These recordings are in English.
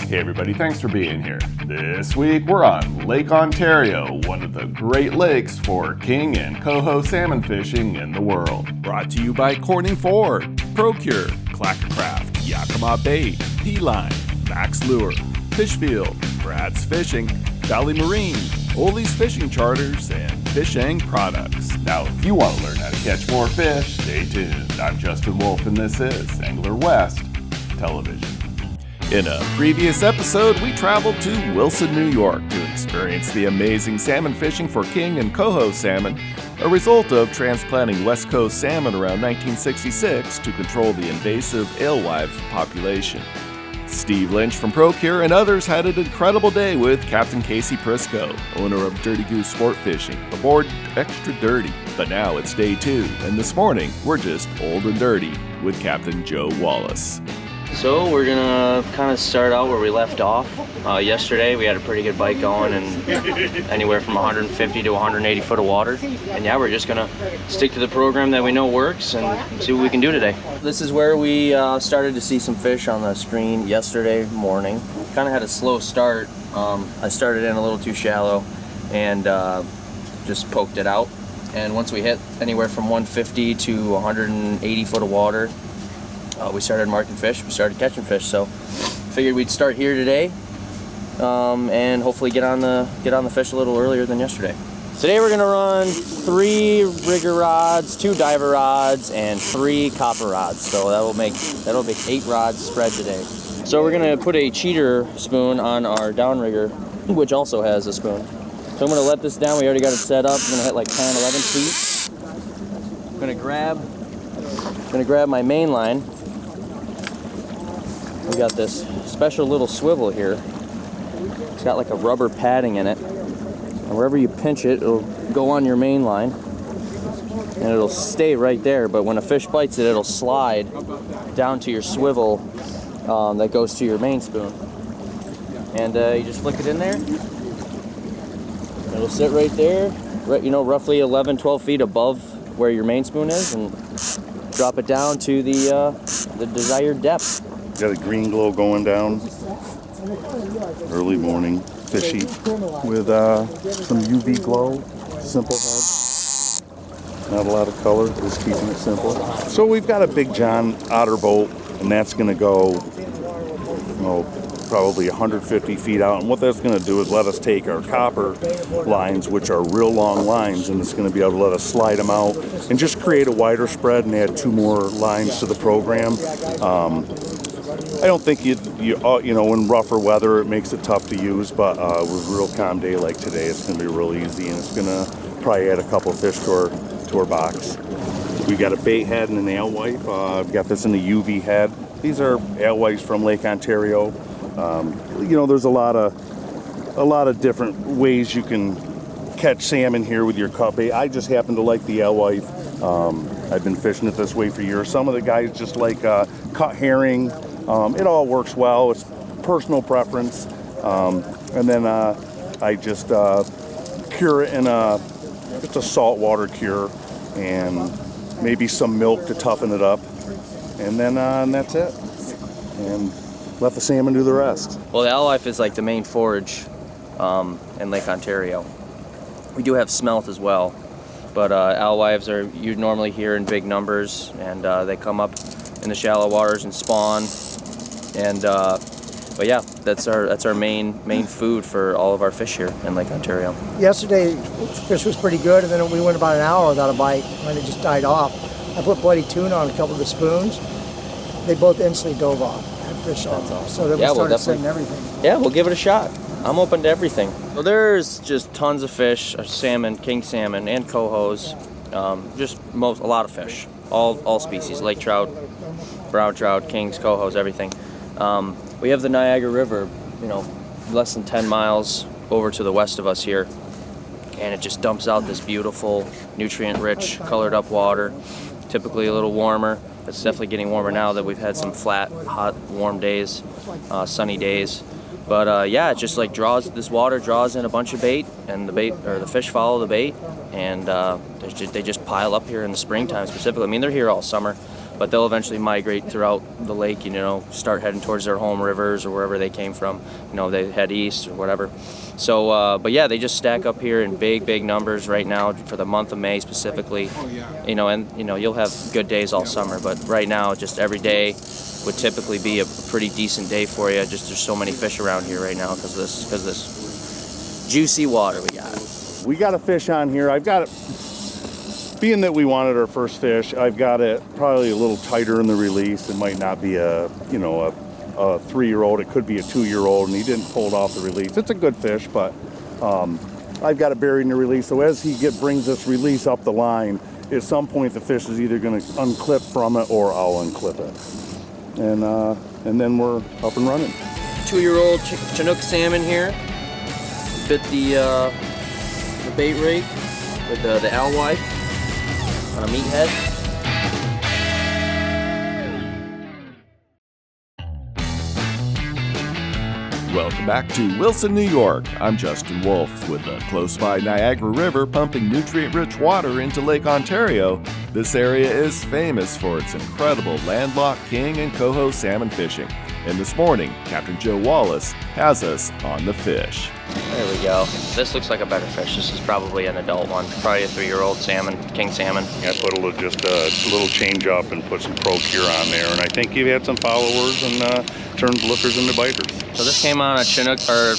Hey everybody, thanks for being here. This week we're on Lake Ontario, one of the Great Lakes for king and coho salmon fishing in the world. Brought to you by Corning Ford, Procure, Clackercraft, Yakima Bait, P-Line, Max Lure, Fishfield, Brad's Fishing, Valley Marine, Ole's Fishing Charters, and Fishang Products. Now, if you want to learn how to catch more fish, stay tuned. I'm Justin Wolf, and this is Angler West Television. In a previous episode, we traveled to Wilson, New York to experience the amazing salmon fishing for king and coho salmon, a result of transplanting West Coast salmon around 1966 to control the invasive alewife population. Steve Lynch from Procure and others had an incredible day with Captain Casey Prisco, owner of Dirty Goose Sport Fishing, aboard Extra Dirty. But now it's day 2, and this morning we're just old and dirty with Captain Joe Wallace. So we're gonna kind of start out where we left off. Yesterday we had a pretty good bite going and anywhere from 150 to 180 foot of water. And yeah, we're just gonna stick to the program that we know works and see what we can do today. This is where we started to see some fish on the screen yesterday morning. Kind of had a slow start. I started in a little too shallow and just poked it out. And once we hit anywhere from 150 to 180 foot of water, we started marking fish, we started catching fish, so figured we'd start here today and hopefully get on the fish a little earlier than yesterday. Today we're gonna run 3 rigger rods, 2 diver rods, and 3 copper rods. So that'll make 8 rods spread today. So we're gonna put a cheater spoon on our downrigger, which also has a spoon. So I'm gonna let this down. We already got it set up. I'm gonna hit like 10, 11 feet. I'm gonna grab my main line. We got this special little swivel here. It's got like a rubber padding in it. And wherever you pinch it, it'll go on your main line. And it'll stay right there. But when a fish bites it, it'll slide down to your swivel that goes to your main spoon. And you just flick it in there. It'll sit right there, roughly 11, 12 feet above where your main spoon is. And drop it down to the desired depth. Got a green glow going down. Early morning, fishy with some UV glow. Simple head. Not a lot of color, just keeping it simple. So we've got a Big John otter boat, and that's going to go, probably 150 feet out. And what that's going to do is let us take our copper lines, which are real long lines, and it's going to be able to let us slide them out and just create a wider spread and add 2 more lines to the program. I don't think in rougher weather it makes it tough to use, but with a real calm day like today, it's going to be real easy, and it's going to probably add a couple of fish to our box. We got a bait head and an alewife. I've got this in the UV head. These are alewives from Lake Ontario. There's a lot of different ways you can catch salmon here with your cut bait. I just happen to like the alewife. I've been fishing it this way for years. Some of the guys just like cut herring. It all works well. It's personal preference. And then I just cure it in it's a saltwater cure and maybe some milk to toughen it up. And then and that's it. And let the salmon do the rest. Well, the alewife is like the main forage in Lake Ontario. We do have smelt as well, but alewives are you normally hear in big numbers, and they come up in the shallow waters and spawn. And but yeah, that's our main food for all of our fish here in Lake Ontario. Yesterday, the fish was pretty good, and then we went about an hour without a bite, and it just died off. I put bloody tuna on a couple of the spoons. They both instantly dove off. Fish off. Awesome. So then we started sending everything. Yeah, we'll give it a shot. I'm open to everything. So there's just tons of fish, salmon, king salmon, and cohos. A lot of fish, all species, lake trout, brown trout, kings, cohos, everything. We have the Niagara River, less than 10 miles over to the west of us here, and it just dumps out this beautiful, nutrient-rich, colored-up water. Typically a little warmer. It's definitely getting warmer now that we've had some flat, hot, warm days, sunny days. But it just like this water draws in a bunch of bait, and the fish follow the bait, and they just pile up here in the springtime specifically. I mean, they're here all summer, but they'll eventually migrate throughout the lake, you know, start heading towards their home rivers or wherever they came from. You know, they head east or whatever. So, but yeah, they just stack up here in big numbers right now for the month of May specifically. You know, and you know, you'll have good days all summer, but right now, just every day would typically be a pretty decent day for you. Just there's so many fish around here right now because this juicy water we got. We got a fish on here. I've got it, being that we wanted our first fish, I've got it probably a little tighter in the release. It might not be a 3-year-old. It could be a 2-year-old, and he didn't pull it off the release. It's a good fish, but I've got it buried in the release. So as he brings this release up the line, at some point the fish is either going to unclip from it or I'll unclip it. And then we're up and running. 2-year-old Chinook salmon here. Bit the bait rig with the alewife on a meathead. Welcome back to Wilson, New York. I'm Justin Wolf. With the close by Niagara River pumping nutrient-rich water into Lake Ontario, this area is famous for its incredible landlocked king and coho salmon fishing. And this morning, Captain Joe Wallace has us on the fish. There we go. This looks like a better fish. This is probably an adult one, probably a 3-year-old salmon, king salmon. I put just a little change up and put some Pro-Cure on there, and I think you've had some followers and turned lifters into biters. So this came on a Chinook, a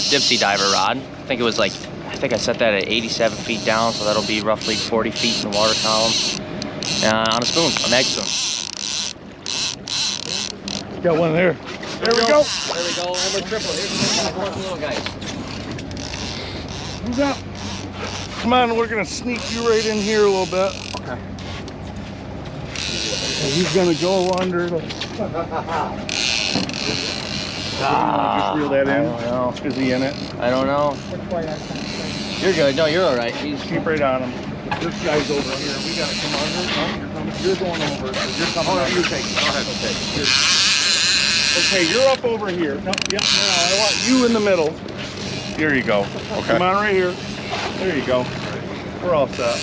Dipsy diver rod. I think I set that at 87 feet down, so that'll be roughly 40 feet in the water column. On a spoon, a mag spoon. Got one there. There we go. There we go. Over triple. Here's the little guy. Who's up? Come on, we're gonna sneak you right in here a little bit. Okay. He's gonna go under the. Just reel that in. I don't know. Is he in it? I don't know. You're good. No, you're all right. Keep right on him. This guy's over here. We gotta come under. Oh, you're coming. You're going over. You're coming. Oh, you take it. Go ahead. Okay, you're up over here. No, yeah, no, I want you in the middle. Here you go. Okay. Come on right here. There you go. We're all set.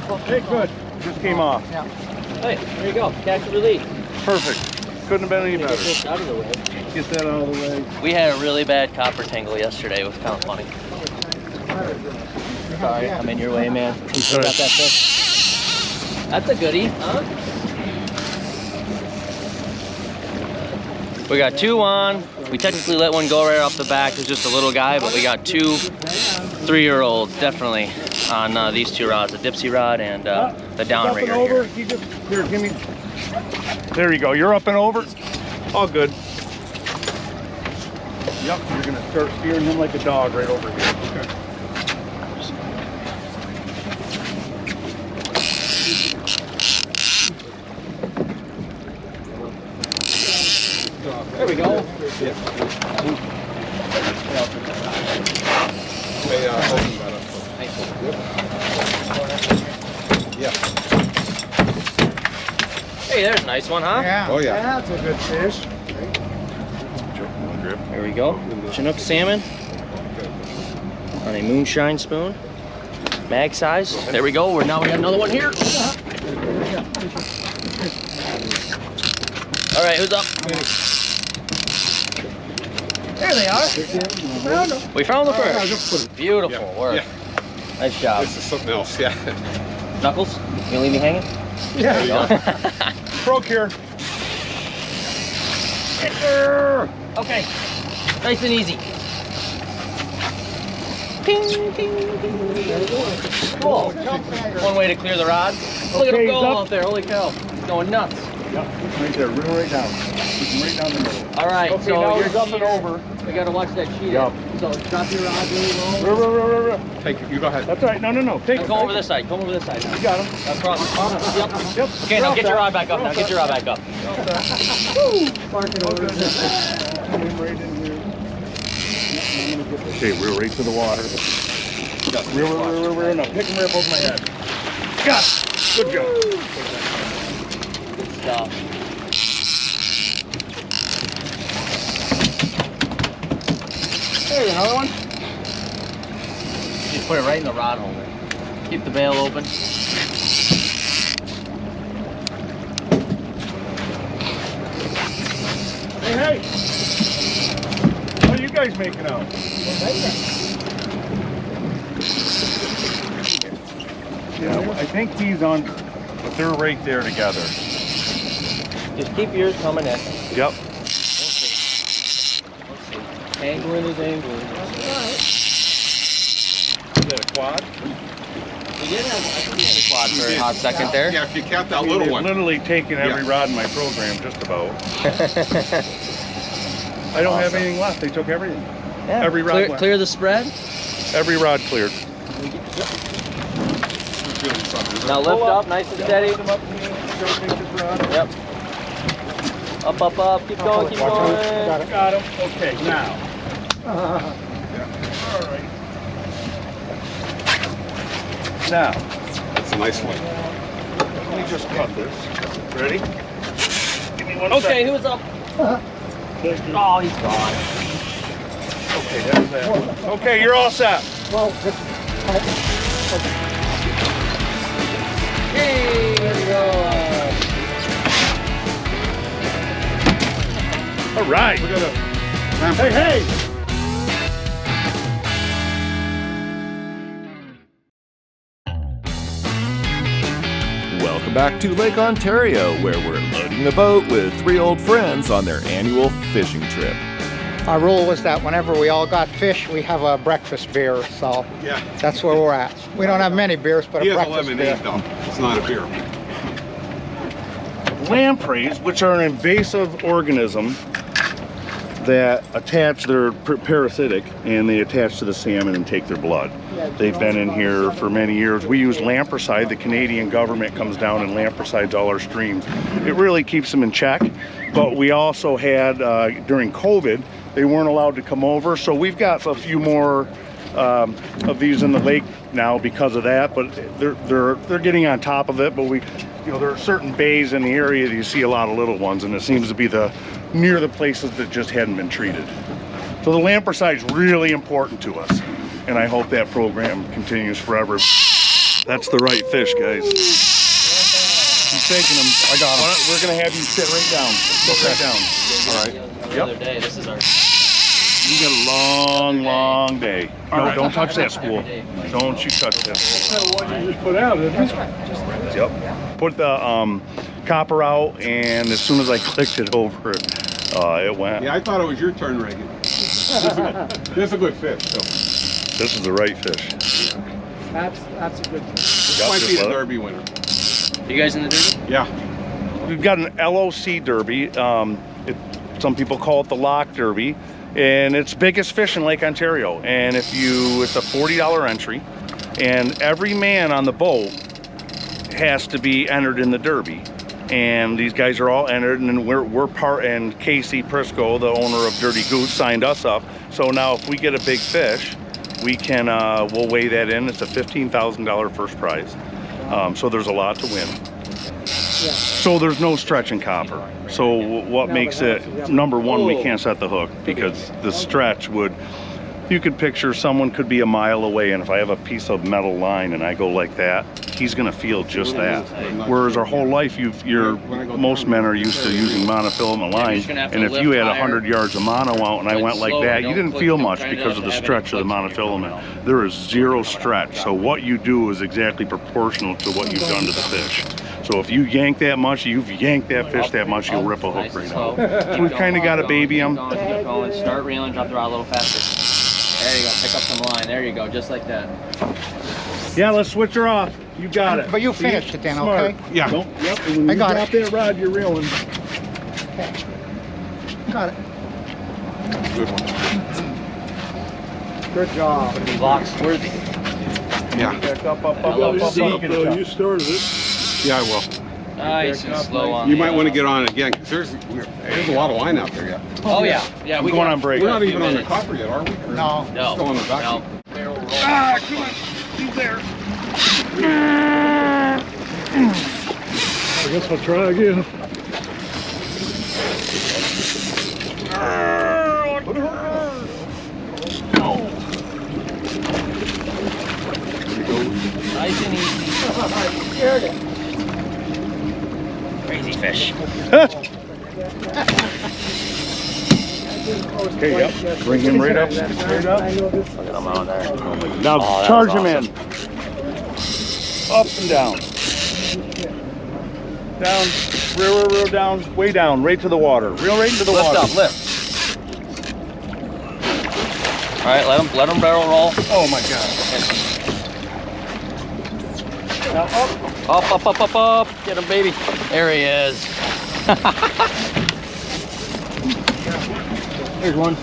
Okay, good. Just came off. Yeah. Hey, there you go. Catch and release. Perfect. Couldn't have been any better. Get this out of the way. Get that out of the way. We had a really bad copper tangle yesterday. It was kind of funny. Sorry, I'm in your way, man. You still got that fish? That's a goodie, huh? We got 2 on. We technically let one go right off the back. It's just a little guy, but we got 2 3-year-olds definitely on these 2 rods, the Dipsy rod and the downrigger here. Here, give me. There you go. You're up and over. All good. Yep. You're gonna start steering him like a dog right over here. Okay. There we go. Yeah. Hey, there's a nice one, huh? Yeah. Oh, yeah. That's a good fish. There we go. Chinook salmon on a moonshine spoon. Mag size. There we go. Now we got another one here. All right, who's up? There they are. Found them. We found the first. Beautiful work. Yeah. Nice job. This is something else, yeah. Knuckles, you gonna leave me hanging? Yeah. Pro-Cure. Okay. Nice and easy. Ping, ping, ping. Cool. One way to clear the rod. Look at him Okay, go he's up. out there. Holy cow. He's going nuts. Yep. Right there. Reel right down. Keep him right down the middle. All right, Okay, so now you're he's up and over. We gotta watch that cheetah. Yup. So drop your rod really low. Take it. You go ahead. That's all right. No. Take it. Go over this side. Go over this side. You got him. Across. Yep. Yep. Okay, now get your rod back up. Now get your rod back up. Parking over there. Okay, reel right to the water. Reel. Now pick him right above my head. Got it. Good job. Good job. There's another one. Just put it right in the rod holder. Keep the bail open. Hey! What are you guys making out? Yeah, well, I think he's on, but they're right there together. Just keep yours coming in. Yep. Angling is angling. Is that a quad? We did have, I think we had a quad for a hot second there. Yeah, if you count that little one. Literally taking every rod in my program, just about. I don't have anything left. They took everything. Yeah. Every rod left. Clear the spread. Every rod cleared. Now lift up, nice and steady. Yep. Up, up, up. Keep going, keep going. Got him. Okay, now. All right. Now, That's a nice one. let me just cut this. Ready? Give me one Okay, second. who's up? Oh, he's gone. Okay, that's that. Okay, you're all set. Well, Hey, there we go. All right. We're gonna. Hey, hey! Welcome back to Lake Ontario, where we're loading the boat with three old friends on their annual fishing trip. Our rule was that whenever we all got fish, we have a breakfast beer, so Yeah. that's where we're at. We don't have many beers, but He a has a breakfast lemonade beer. though. It's not a beer. Lampreys, which are an invasive organism that attach, they're parasitic, and they attach to the salmon and take their blood. They've been in here for many years. We use lampricide. The Canadian government comes down and lampricides all our streams. It really keeps them in check, but we also had, during COVID, they weren't allowed to come over, so we've got a few more of these in the lake now because of that, but they're getting on top of it. But we, you know, there are certain bays in the area that you see a lot of little ones, and it seems to be near the places that just hadn't been treated. So the lampricide is really important to us, and I hope that program continues forever. That's the right fish, guys. He's taking them. I got him. We're gonna have you sit right down. Sit right down. All right. The other day, this is our You got a long, long day. No, don't touch that spool. Don't you touch that spool. What you just put out, isn't it? Yep. Put the copper out, and as soon as I clicked it over, it went. Yeah, I thought it was your turn, Reagan. This is a good fish. So. This is the right fish. that's a good thing. This Got might this be the leather? Derby winner. You guys in the derby? Yeah. We've got an LOC Derby. Some people call it the Lock Derby, and it's biggest fish in Lake Ontario. And it's a $40 entry, and every man on the boat has to be entered in the Derby. And these guys are all entered, and we're part. And Casey Prisco, the owner of Dirty Goose, signed us up. So now, if we get a big fish, we can we'll weigh that in. It's a $15,000 first prize. So there's a lot to win. So there's no stretch in copper. So what makes it, number one, we can't set the hook because the stretch would, you could picture someone could be a mile away, and if I have a piece of metal line and I go like that, he's gonna feel just that. Whereas our whole life, most men are used to using monofilament line, and if you had 100 yards of mono out and I went like that, you didn't feel much because of the stretch of the monofilament. There is zero stretch, so what you do is exactly proportional to what you've done to the fish. So if you yank that much, you've yanked that fish that much, you'll rip a hook right out. So we've kind of got to baby them. Keep going, start reeling, drop the rod a little faster. There you go, pick up some line. There you go, just like that. Yeah, let's switch her off. You got it. But you finished it then, Smart. okay? Yeah. Yep. And when I you got drop it. that rod, you're reeling. Got it. Good one. Good job. Box worthy. Yeah. Back up. You started it. Yeah, I will. Nice and slow on You the, might want to get on it again because there's a lot of line out there yet. Oh yeah, yeah. We're going on break. We're not even on the copper yet, are we? Or No. No. Still on the back. No. Ah, come on. He's there. I guess I'll try again. Nice and easy. Scared it. Crazy fish. Okay, yep. Bring him right up. Straight up. Look at him on there. Now Oh, that charge was him in. Up and down. Down. Real down. Way down. Right to the water. Reel right into the water. Lift up, lift. All right, let him barrel roll. Oh my God. Now up. Up. Get him, baby. There he is. Here's one.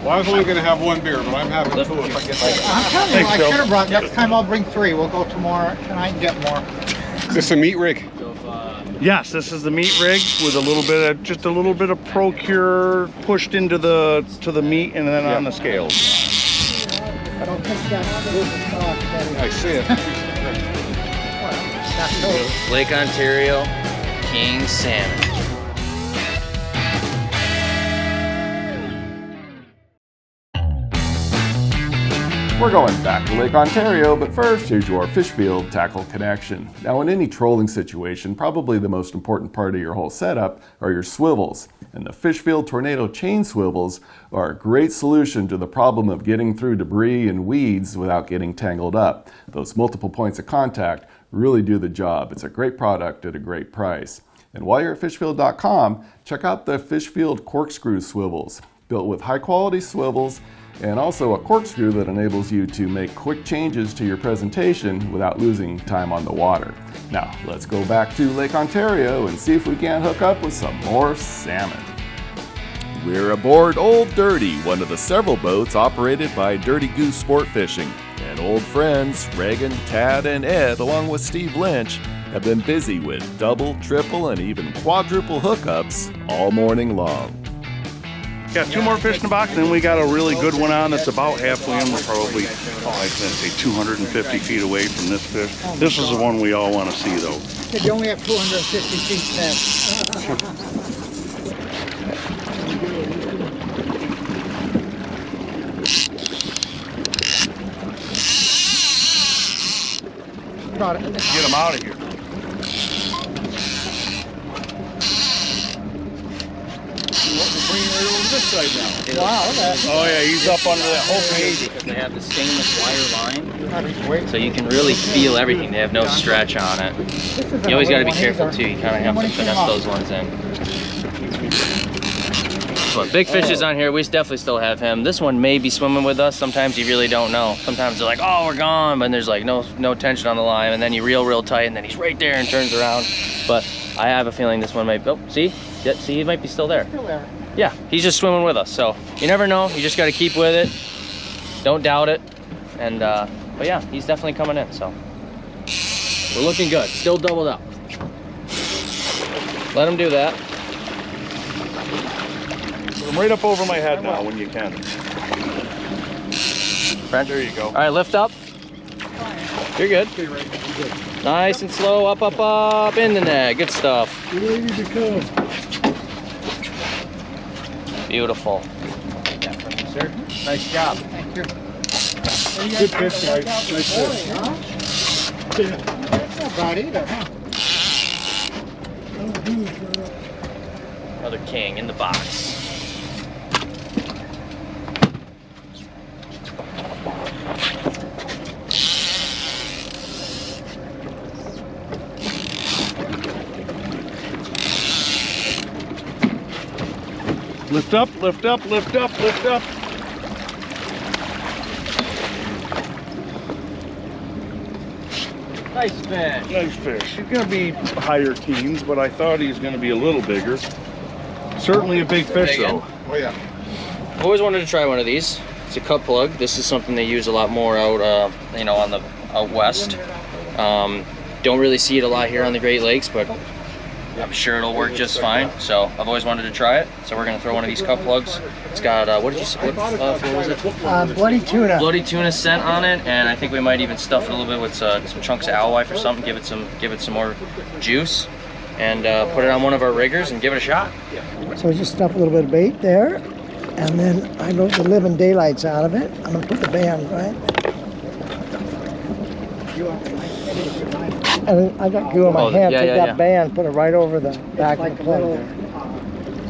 Well, I was only going to have one beer, but I'm having two if I get that. I'm telling you, Thanks, I Phil. should have brought, next time I'll bring 3. We'll go tomorrow tonight and get more. Is this a meat rig? Yes, this is the meat rig with a little bit of Procure pushed into the meat and then on the scales. I don't think that's good. I see it. Lake Ontario, King Salmon. We're going back to Lake Ontario, but first, here's your Fishfield Tackle Connection. Now, in any trolling situation, probably the most important part of your whole setup are your swivels. And the Fishfield Tornado chain swivels are a great solution to the problem of getting through debris and weeds without getting tangled up. Those multiple points of contact really do the job. It's a great product at a great price. And while you're at fishfield.com, check out the Fishfield corkscrew swivels, built with high-quality swivels and also a corkscrew that enables you to make quick changes to your presentation without losing time on the water. Now, let's go back to Lake Ontario and see if we can't hook up with some more salmon. We're aboard Old Dirty, one of the several boats operated by Dirty Goose Sport Fishing. And old friends Reagan, Tad, and Ed, along with Steve Lynch, have been busy with double, triple, and even quadruple hookups all morning long. Got 2 more fish in the box, and then we got a really good one on that's about halfway in. We're probably, I was going to say 250 feet away from this fish. This is the one we all want to see, though. You only have 250 feet left. Got it. Get him out of here. Right over this side now. Wow, okay. Oh yeah, he's up under that whole Crazy because they have the stainless wire line, so you can really feel everything. They have no stretch on it. You always got to be careful too. You kind of have to finesse those ones in. But big fish is on here. We definitely still have him. This one may be swimming with us. Sometimes you really don't know. Sometimes they're like, oh, we're gone, but there's like no tension on the line, and then you reel real tight, and then he's right there and turns around. But I have a feeling this one might. Oh, see, yeah, see, he might be still there. Still there. Yeah, he's just swimming with us. So you never know. You just got to keep with it. Don't doubt it. And but yeah, he's definitely coming in. So we're looking good. Still doubled up. Let him do that. Put him right up over my head now when you can. Brent, There you go. all right, lift up. You're good. Nice and slow. Up, up, up. In the net. Good stuff. Beautiful. Sir. Nice job. Thank you. Good fish, guys. Nice fish. That's not bad either, huh? Another king in the box. Lift up, lift up, lift up, lift up. Nice fish. Nice fish. He's going to be higher teens, but I thought he was going to be a little bigger. Certainly a big fish, Big though. Oh, yeah. I've always wanted to try one of these. It's a cut plug. This is something they use a lot more out, you know, on the out west. Don't really see it a lot here on the Great Lakes, but I'm sure it'll work just fine. So I've always wanted to try it. So we're gonna throw one of these cut plugs. It's got what did you say? What was it? Bloody tuna. Bloody tuna scent on it, and I think we might even stuff it a little bit with some chunks of alewife or something. Give it some more juice, and put it on one of our riggers and give it a shot. So we just stuff a little bit of bait there, and then I load the living daylights out of it. I'm gonna put the band right. And I got glue on my Oh, hand. yeah, Take yeah, that yeah. band, put it right over the back of the plug there.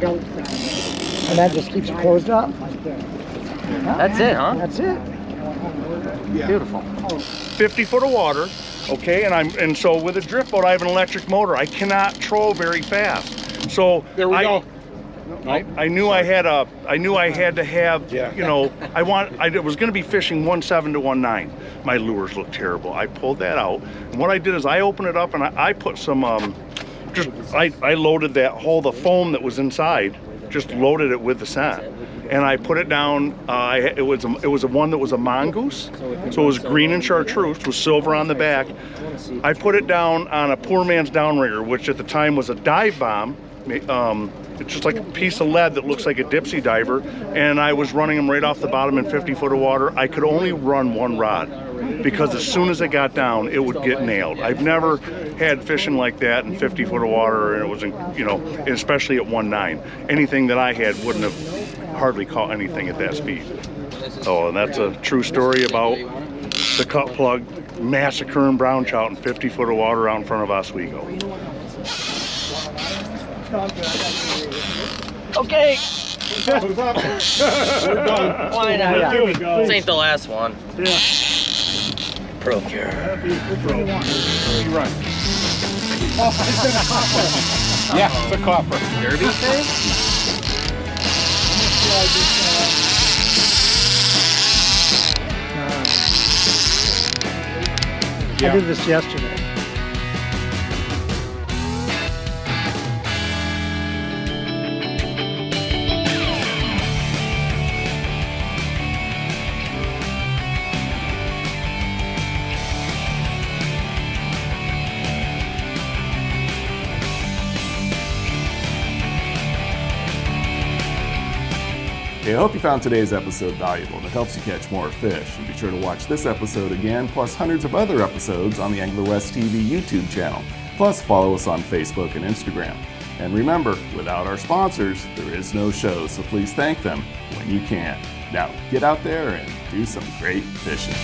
And that just keeps it closed up. That's it, huh? That's it. Beautiful. 50 foot of water, okay, and so with a drift boat I have an electric motor. I cannot troll very fast. So There we go. I knew I had to have, you know, I was going to be fishing 1.7 to 1.9. My lures looked terrible. I pulled that out, and what I did is I opened it up and I put some I loaded the foam that was inside, just loaded it with the scent, and I put it down. It was a one that was a mongoose, so it was green and chartreuse with silver on the back. I put it down on a poor man's downrigger, which at the time was a dive bomb. It's just like a piece of lead that looks like a dipsy diver, and I was running them right off the bottom in 50 foot of water. I could only run one rod because as soon as it got down, it would get nailed. I've never had fishing like that in 50 foot of water, and it was, you know, especially at 1.9. Anything that I had wouldn't have hardly caught anything at that speed. Oh, and that's a true story about the cut plug massacring brown trout in 50 foot of water out in front of Oswego. Okay. We're done. Why not? Here we go. This ain't the last one. Yeah. Procure. Right. Yeah, it's a copper. Derby thing? I did this yesterday. Hey, I hope you found today's episode valuable and it helps you catch more fish. And be sure to watch this episode again, plus hundreds of other episodes on the Angler West TV YouTube channel. Plus, follow us on Facebook and Instagram. And remember, without our sponsors, there is no show, so please thank them when you can. Now, get out there and do some great fishing.